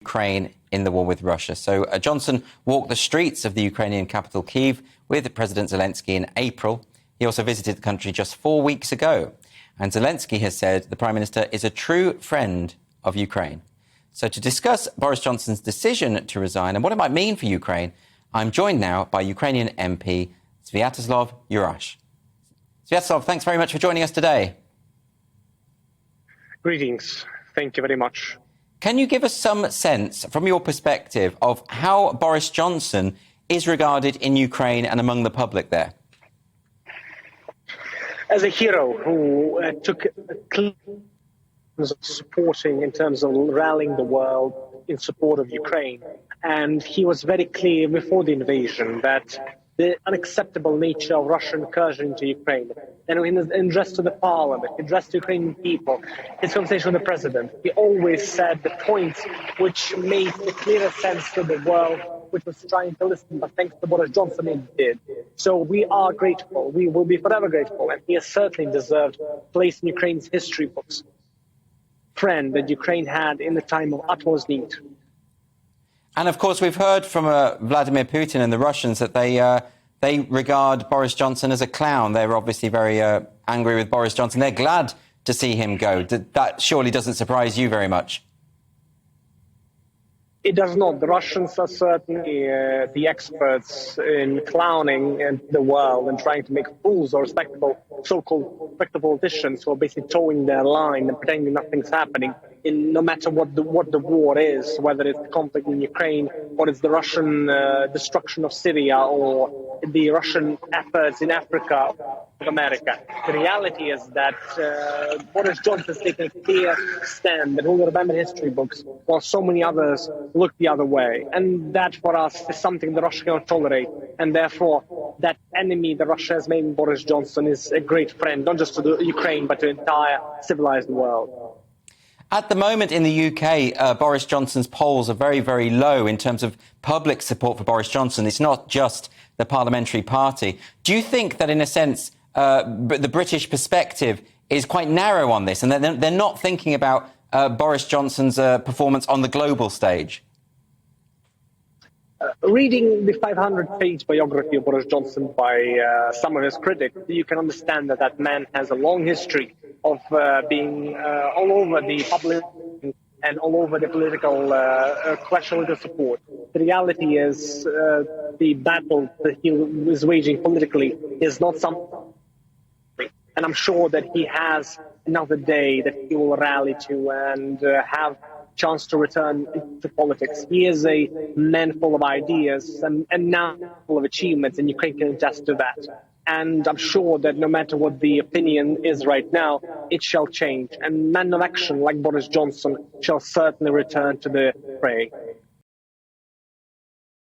Ukraine in the war with Russia. So Johnson walked the streets of the Ukrainian capital, Kyiv, with President Zelensky in April. He also visited the country just 4 weeks ago. And Zelensky has said the Prime Minister is a true friend of Ukraine. So to discuss Boris Johnson's decision to resign and what it might mean for Ukraine, I'm joined now by Ukrainian MP Sviatoslav Yurash. Sviatoslav, thanks very much for joining us today. Greetings. Thank you very much. Can you give us some sense, from your perspective, of how Boris Johnson is regarded in Ukraine and among the public there? As a hero who took supporting in terms of rallying the world in support of Ukraine, and he was very clear before the invasion that the unacceptable nature of Russian incursion into Ukraine. And in his address to the parliament, address to Ukrainian people, his conversation with the president, he always said the points which made the clearest sense to the world, which was trying to listen, but thanks to Boris Johnson, it did. So we are grateful. We will be forever grateful. And he has certainly deserved a place in Ukraine's history books. Friend that Ukraine had in the time of utmost need. And of course, we've heard from Vladimir Putin and the Russians that they regard Boris Johnson as a clown. They're obviously very angry with Boris Johnson. They're glad to see him go. That surely doesn't surprise you very much. It does not. The Russians are certainly the experts in clowning the world and trying to make fools or so-called respectable politicians who are basically towing their line and pretending nothing's happening. No matter what the war is, whether it's the conflict in Ukraine or it's the Russian destruction of Syria or the Russian efforts in Africa, America. The reality is that Boris Johnson has taken a clear stand that will remember history books, while so many others look the other way. And that, for us, is something that Russia cannot tolerate. And therefore, that enemy that Russia has made in Boris Johnson is a great friend, not just to the Ukraine, but to the entire civilized world. At the moment in the UK, Boris Johnson's polls are very, very low in terms of public support for Boris Johnson. It's not just the parliamentary party. Do you think that, in a sense, the British perspective is quite narrow on this and they're not thinking about Boris Johnson's performance on the global stage? Reading the 500-page biography of Boris Johnson by some of his critics, you can understand that that man has a long history of being all over the public and all over the political questionable support. The reality is the battle that he is waging politically is not something. And I'm sure that he has another day that he will rally to and have chance to return to politics. He is a man full of ideas and now full of achievements, and Ukraine can attest to that. And I'm sure that no matter what the opinion is right now, it shall change. And men of action like Boris Johnson shall certainly return to the fray.